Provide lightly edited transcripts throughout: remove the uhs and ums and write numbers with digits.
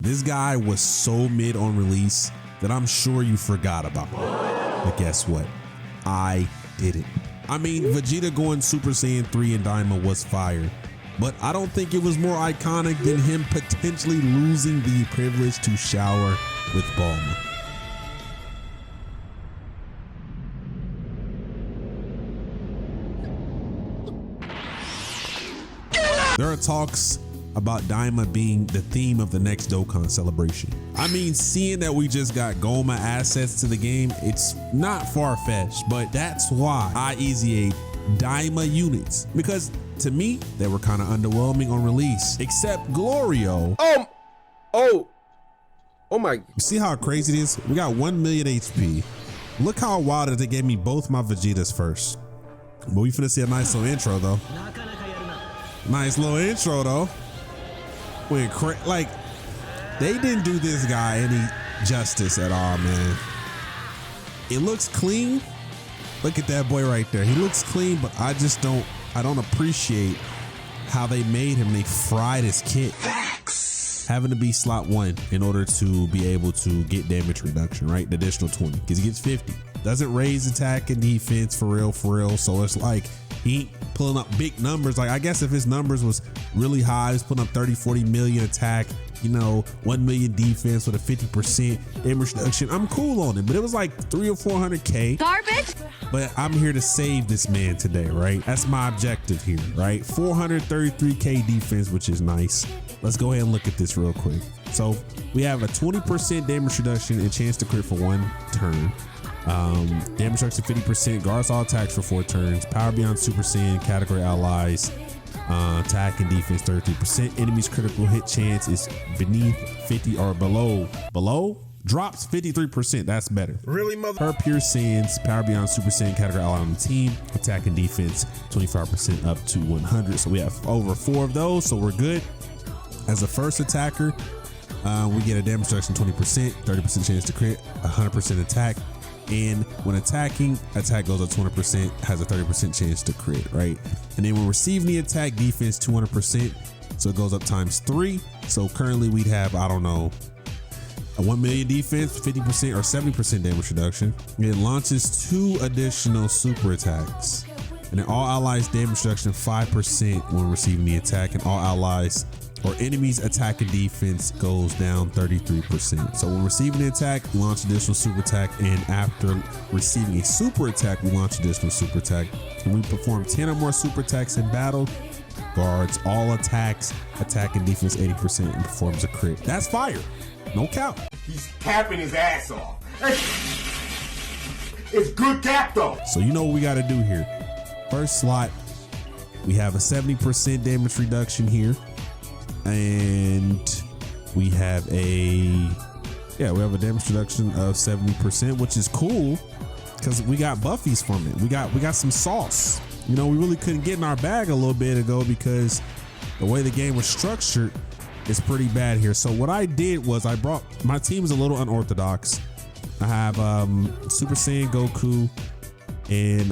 This guy was so mid on release that I'm sure you forgot about him. But guess what? I didn't. I mean, Vegeta going Super Saiyan 3 in Daima was fire, but I don't think it was more iconic than him potentially losing the privilege to shower with Bulma. There are talks about Daima being the theme of the next Dokkan celebration. I mean, seeing that we just got Goma assets to the game, it's not far-fetched, but that's why I EZA'd Daima units, because to me, they were kind of underwhelming on release, except Glorio. Oh my. You see how crazy it is? We got 1 million HP. Look how wild that they gave me both my Vegetas first. But we finna see a nice little intro though. Nice little intro though. Like, they didn't do this guy any justice at all, man. It looks clean. Look at that boy right there. He looks clean, but I don't appreciate how they made him. They fried his kit. Facts. Having to be slot 1 in order to be able to get damage reduction, right? The additional 20, because he gets 50. Doesn't raise attack and defense for real. So it's like he ain't pulling up big numbers. Like, I guess if his numbers was really high, he's putting up 30, 40 million attack, you know, 1 million defense with a 50% damage reduction, I'm cool on it. But it was like 300 or 400K. Garbage. But I'm here to save this man today, right? That's my objective here, right? 433K defense, which is nice. Let's go ahead and look at this real quick. So we have a 20% damage reduction and chance to crit for 1 turn. Damage reduction 50%, guards all attacks for 4 turns, power beyond Super Saiyan category allies, attack and defense 33%, enemies critical hit chance is beneath 50 or below drops 53%. That's better. Really, mother? Per pure Saiyans, power beyond Super Saiyan category ally on the team, attack and defense 25% up to 100. So we have over 4 of those, so we're good. As a first attacker, we get a damage reduction 20%, 30% chance to crit, 100% attack. And when attacking, attack goes up 20%, has a 30% chance to crit, right? And then when receiving the attack, defense 200%, so it goes up times 3. So currently we'd have, I don't know, a 1 million defense, 50% or 70% damage reduction. It launches 2 additional super attacks. And then all allies damage reduction 5% when receiving the attack, and all allies or enemies attack and defense goes down 33%. So when receiving an attack, we launch additional super attack, and after receiving a super attack, we launch additional super attack. And we perform 10 or more super attacks in battle, guards all attacks, attack and defense 80%, and performs a crit. That's fire. No cap. He's capping his ass off. It's good cap though. So you know what we got to do here. First slot, we have a 70% damage reduction here. And we have a damage reduction of 70%, which is cool because we got buffies from it. We got some sauce. You know, we really couldn't get in our bag a little bit ago because the way the game was structured is pretty bad here. So what I did was I brought, my team is a little unorthodox. I have Super Saiyan Goku and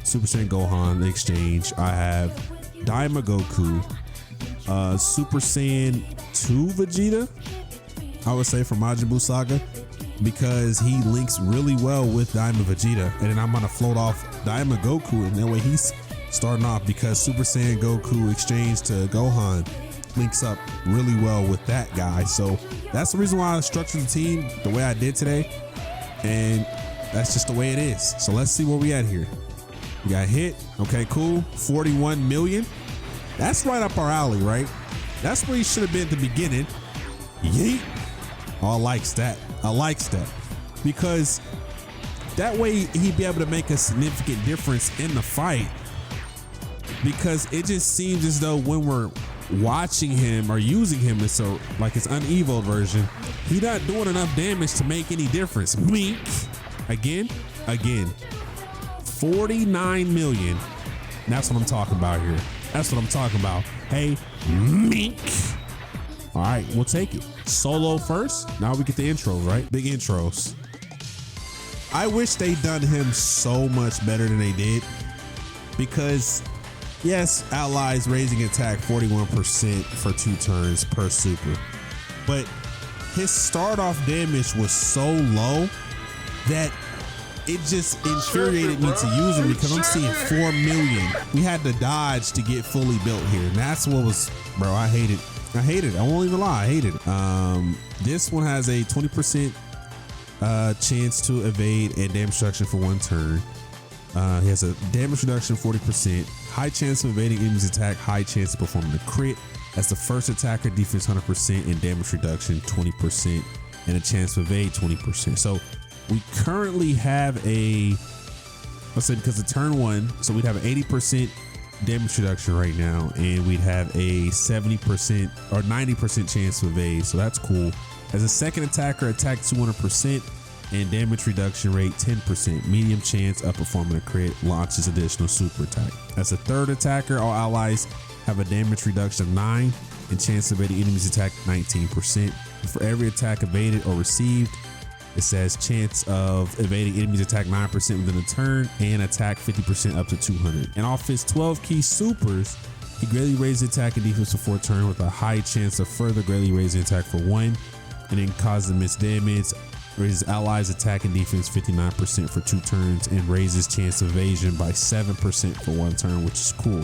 Super Saiyan Gohan in exchange. I have Daima Goku, Super Saiyan 2 Vegeta, I would say, from Majin Buu Saga, because he links really well with Daima Vegeta. And then I'm gonna float off Daima Goku, and that way he's starting off, because Super Saiyan Goku exchange to Gohan links up really well with that guy. So that's the reason why I structured the team the way I did today, and that's just the way it is. So let's see where we at here. We got hit. Okay, cool. 41 million. That's right up our alley, right? That's where he should have been at the beginning. Yeet. Oh, I likes that. I likes that. Because that way he'd be able to make a significant difference in the fight. Because it just seems as though when we're watching him or using him, it's so like his unevolved version, he's not doing enough damage to make any difference. Meek. Again. 49 million. That's what I'm talking about here. That's what I'm talking about. Hey, meek. All right, we'll take it. Solo first. Now we get the intros, right? Big intros. I wish they'd done him so much better than they did, because yes, allies raising attack 41% for 2 turns per super, but his start off damage was so low that it just infuriated me to use him because I'm seeing 4 million. We had to dodge to get fully built here. And that's what was, bro, I hate it. I hate it. I won't even lie. I hate it. This one has a 20% chance to evade and damage reduction for 1 turn. He has a damage reduction 40%, high chance of evading enemy's attack, high chance of performing a crit. That's the first attacker, defense 100% and damage reduction 20% and a chance to evade 20%. So we currently have a, let's say because of turn 1, so we'd have an 80% damage reduction right now, and we'd have a 70% or 90% chance to evade. So that's cool. As a second attacker, attack 200% and damage reduction rate 10%. Medium chance of performing a crit, launches additional super attack. As a third attacker, all allies have a damage reduction of 9 and chance of evading enemy's attack 19%. For every attack evaded or received, it says chance of evading enemy's attack 9% within a turn and attack 50% up to 200. And off his 12 key supers, he greatly raises attack and defense for 4 turns with a high chance of further greatly raising attack for 1, and then causes the miss damage. Raises allies attack and defense 59% for 2 turns and raises chance of evasion by 7% for 1 turn, which is cool.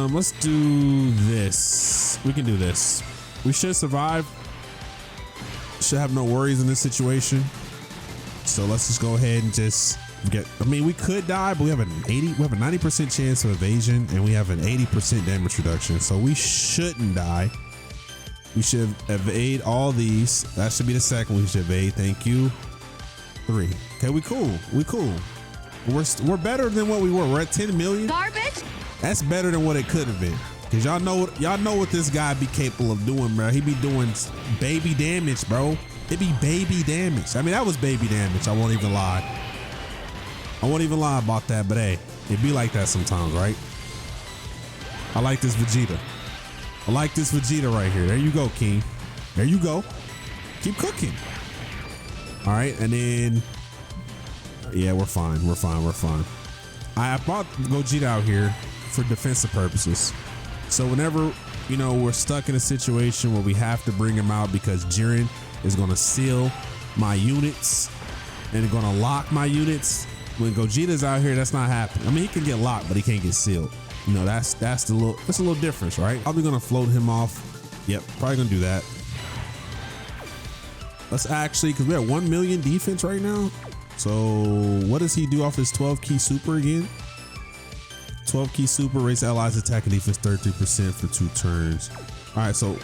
Let's do this. We can do this. We should survive. Should have no worries in this situation. So let's just go ahead and just get, I mean, we could die, but we have a 90% chance of evasion and we have an 80% damage reduction. So we shouldn't die. We should evade all these. That should be the second we should evade. Thank you. 3. Okay, we cool. We cool. We're better than what we were. We're at 10 million. Garbage. That's better than what it could have been. Cause y'all know what this guy be capable of doing, bro. He be doing baby damage, bro. It be baby damage. I mean, that was baby damage. I won't even lie. I won't even lie about that, but hey, it be like that sometimes, right? I like this Vegeta. I like this Vegeta right here. There you go, King. There you go. Keep cooking. All right, and then, yeah, we're fine. We're fine. We're fine. I brought Vegeta out here for defensive purposes. So whenever, you know, we're stuck in a situation where we have to bring him out because Jiren is going to seal my units and going to lock my units. When Gogeta's out here, that's not happening. I mean, he can get locked, but he can't get sealed. You know, that's a little difference, right? Probably gonna float him off. Yep, probably gonna do that. Let's actually, because we're at 1 million defense right now. So what does he do off his 12 key super again? 12 key super, raise allies attack and defense 33% for 2 turns. All right, so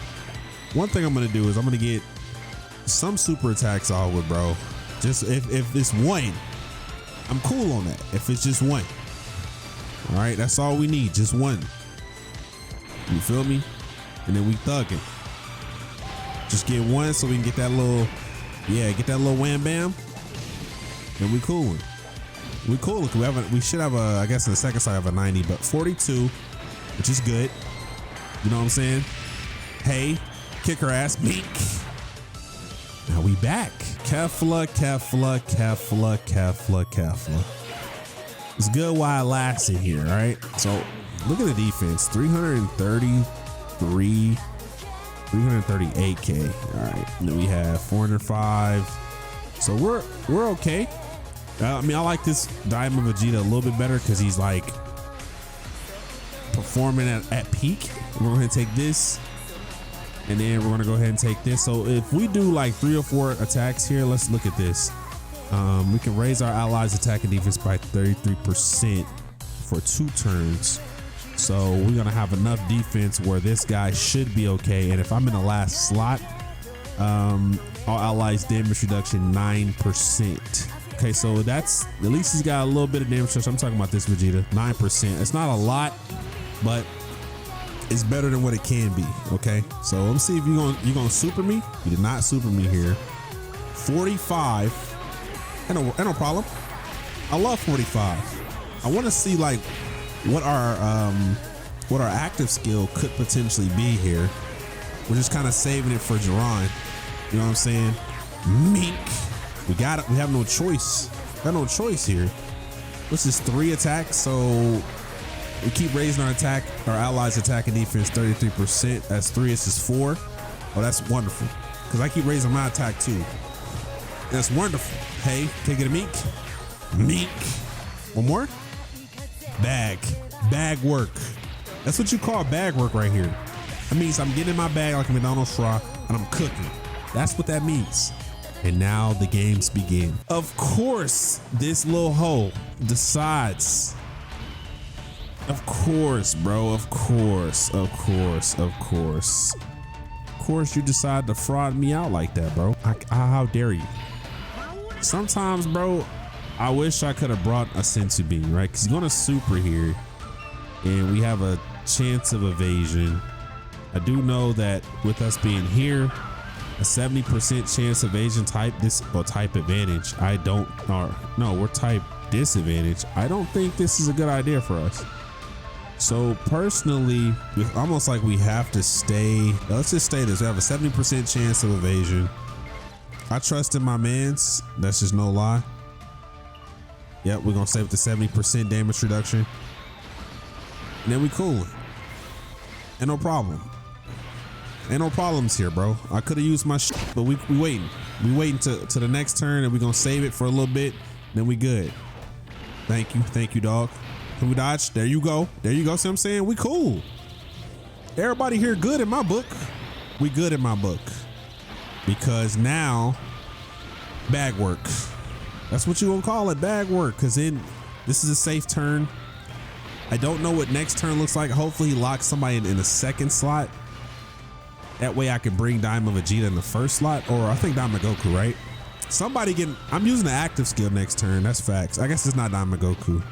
one thing I'm gonna do is I'm gonna get some super attacks off with, bro. Just if it's 1, I'm cool on that. If it's just 1. All right, that's all we need, just 1. You feel me? And then we thugging. Just get 1 so we can get that little, yeah, get that little wham bam. And we coolin'. We cool. We should have a, I guess in the second side I have a 90, but 42, which is good. You know what I'm saying? Hey, kick her ass, beak. Now we back. Kefla. It's good while it lasted here, right? So look at the defense, 333, 338K. All right, and then we have 405. So we're okay. I mean, I like this Daima Vegeta a little bit better because he's like performing at peak. We're gonna take this, and then we're gonna go ahead and take this. So if we do like 3 or 4 attacks here, let's look at this. We can raise our allies' attack and defense by 33% for 2 turns. So we're gonna have enough defense where this guy should be okay. And if I'm in the last slot, all allies damage reduction 9%. Okay, so that's, at least he's got a little bit of damage reduction. I'm talking about this Vegeta, 9%. It's not a lot, but it's better than what it can be. Okay, so let's see if you're gonna super me. You did not super me here. 45. Ain't no problem. I love 45. I want to see like what our active skill could potentially be here. We're just kind of saving it for Jiren. You know what I'm saying? Mink. We got it. We have no choice. Got no choice here. What's this? 3 attacks. So we keep raising our attack, our allies' attack and defense 33%. That's 3. This is 4. Oh, that's wonderful. because I keep raising my attack too. That's wonderful. Hey, can I get a meek? Meek. One more. Bag work. That's what you call bag work right here. That means I'm getting in my bag like a McDonald's straw and I'm cooking. That's what that means. And now the games begin. Of course, this little hoe decides. Of course, bro. Of course you decide to fraud me out like that, bro. How dare you? Sometimes, bro, I wish I could have brought a sensu bean, right? Because he's going to super here and we have a chance of evasion. I do know that with us being here, a 70% chance evasion type type advantage. We're type disadvantage. I don't think this is a good idea for us. So personally, it's almost like we have to stay. Let's just stay this. We have a 70% chance of evasion. I trust in my mans. That's just no lie. Yep, we're gonna stay with the 70% damage reduction. And then we cool it. And no problem. Ain't no problems here, bro. I could have used my shit, but we waiting. We waiting to the next turn and we're gonna save it for a little bit. Then we good. Thank you, dog. Can we dodge? There you go. See what I'm saying? We cool. Everybody here good in my book. We good in my book. Because now, bag work. That's what you gonna call it, bag work. Cause then this is a safe turn. I don't know what next turn looks like. Hopefully he locks somebody in the second slot. That way I can bring Daima Vegeta in the first slot, or I think Daima Goku, right? I'm using the active skill next turn. That's facts. I guess it's not Daima Goku,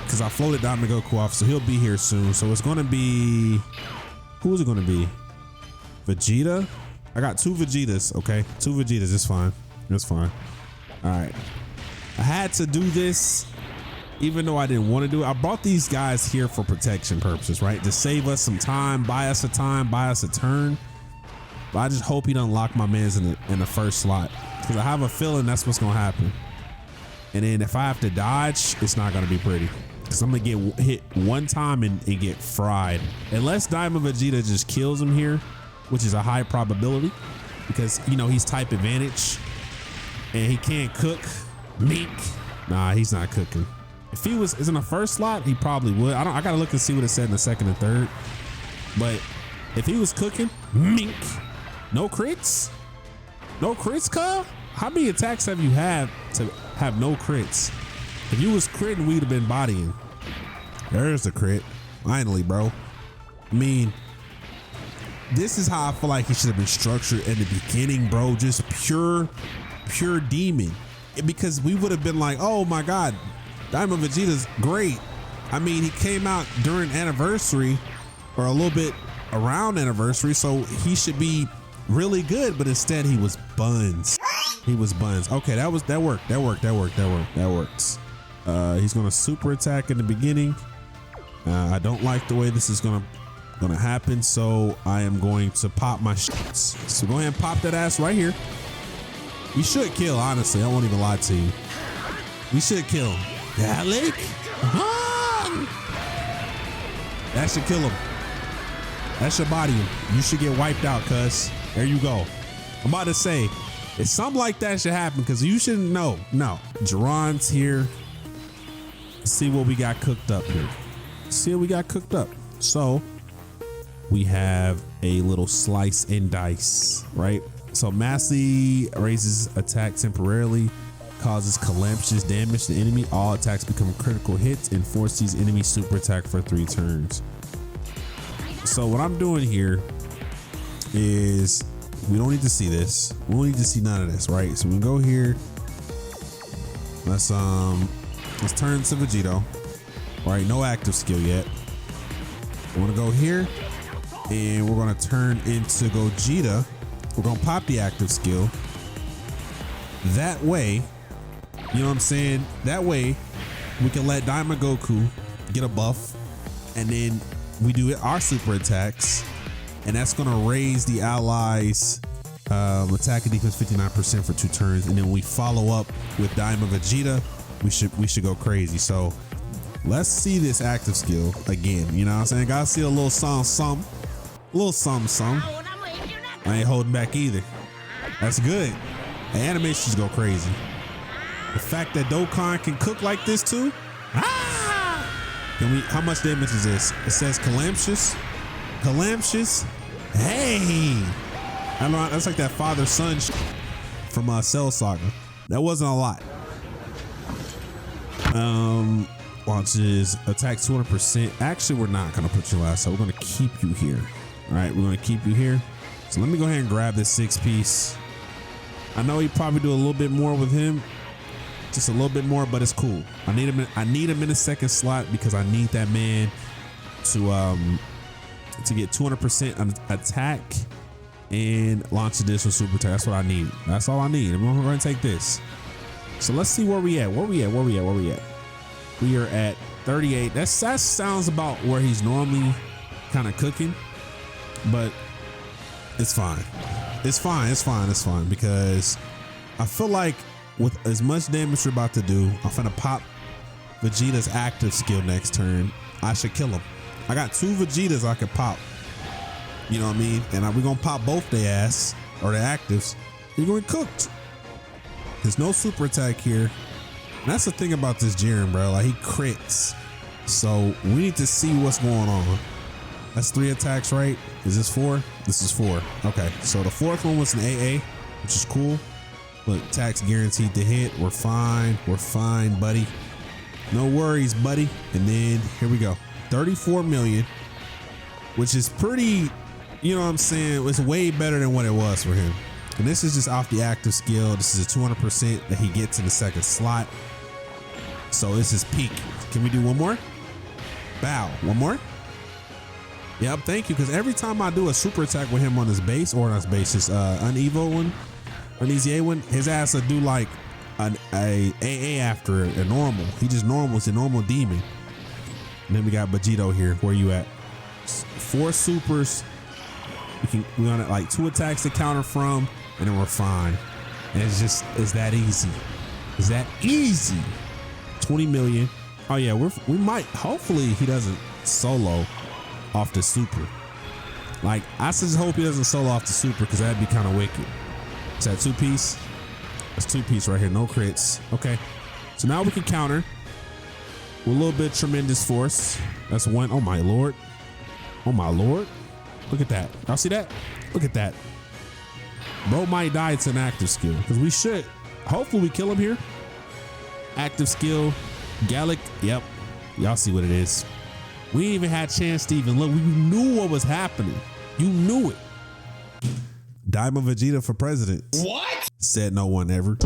because I floated Daima Goku off, so he'll be here soon. So it's going to be, who is it going to be? Vegeta? I got 2 Vegetas, okay? 2 Vegetas, it's fine. It's fine. All right. I had to do this, even though I didn't want to do it. I brought these guys here for protection purposes, right? To save us some time, buy us a turn. But I just hope he doesn't lock my mans in the first slot, because I have a feeling that's what's going to happen. And then if I have to dodge, it's not going to be pretty, because I'm going to get hit one time and get fried. Unless Daima Vegeta just kills him here, which is a high probability, because, you know, he's type advantage and he can't cook. Meek. Nah, he's not cooking. If he was in the first slot, he probably would. I gotta look and see what it said in the second and third. But if he was cooking, mink. No crits? No crits, cuh? How many attacks have you had to have no crits? If you was critting, we'd have been bodying. There's the crit. Finally, bro. I mean, this is how I feel like he should have been structured in the beginning, bro. Just pure demon. Because we would have been like, oh my God, Daima Vegeta's great. I mean, he came out during anniversary, or a little bit around anniversary, so he should be really good, but instead he was buns. Okay, that worked. That works. He's gonna super attack in the beginning. I don't like the way this is gonna happen, so I am going to pop my shots. So go ahead and pop that ass right here. We should kill, honestly. I won't even lie to you. We should kill him. Alec, that should kill him. That should body him. You should get wiped out, cuz. There you go. I'm about to say, if something like that should happen, because you shouldn't know. No. Jiren's here. Let's see what we got cooked up here. So we have a little slice and dice, right? So massively raises attack temporarily, causes calamitous damage to the enemy. All attacks become critical hits and force these enemies super attack for 3 turns. So what I'm doing here is, we don't need to see this. We don't need to see none of this, right? So we go here. Let's turn to Vegeta. All right, no active skill yet. We're gonna go here and we're gonna turn into Gogeta. We're gonna pop the active skill. That way, you know what I'm saying? That way we can let Daima Goku get a buff, and then we do our super attacks, and that's gonna raise the allies attack and defense 59% for 2 turns. And then we follow up with Daima Vegeta. We should go crazy. So let's see this active skill again. You know what I'm saying? Gotta see a little something. I ain't holding back either. That's good. The animations go crazy. The fact that Dokkan can cook like this too. Can we? How much damage is this? It says Calamcious. Calamcious. Hey. I don't know. That's like that father-son from Cell Saga. That wasn't a lot. Launches attack 200%. Actually, we're not gonna put you last, so we're gonna keep you here. All right, we're gonna keep you here. So let me go ahead and grab this 6-piece. I know he probably do a little bit more with him, just a little bit more, but it's cool. I need him in the second slot because I need that man to get 200% attack and launch additional super attack. That's what I need. That's all I need. I'm going to take this. So let's see where we at. Where we at? We are at 38. That sounds about where he's normally kind of cooking, but it's fine. It's fine because I feel like with as much damage we're about to do, I'm finna pop Vegeta's active skill next turn. I should kill him. I got 2 Vegetas I could pop. You know what I mean? And we're gonna pop both their ass or the actives. You're gonna get cooked. There's no super attack here. And that's the thing about this Jiren, bro. Like, he crits. So we need to see what's going on. That's 3 attacks, right? Is this 4? This is 4. Okay, so the 4th one was an AA, which is cool. Look, attacks guaranteed to hit. We're fine. We're fine, buddy. No worries, buddy. And then here we go. 34 million, which is pretty, you know what I'm saying? It's way better than what it was for him. And this is just off the active skill. This is a 200% that he gets in the second slot. So this is peak. Can we do one more? Bow. One more? Yep, thank you. Because every time I do a super attack with him on his base, or on his base, his unevo one, uneasy A one, his ass will do like an AA after a normal. He just normal. It's a normal demon. And then we got Vegeta here. Where you at? 4 supers. We on it like 2 attacks to counter from, and then we're fine. And it's that easy. It's that easy. 20 million. Oh yeah, we might. Hopefully he doesn't solo off the super. Like, I just hope he doesn't solo off the super because that'd be kind of wicked. Is that 2-piece? That's 2-piece right here. No crits. Okay. So now we can counter with a little bit of tremendous force. That's 1. Oh my lord. Oh my lord. Look at that. Y'all see that? Look at that. Bro might die. It's an active skill because we should. Hopefully we kill him here. Active skill. Gallic. Yep. Y'all see what it is. We ain't even had a chance to even look. We knew what was happening. You knew it. Daima Vegeta for president. What? Said no one ever.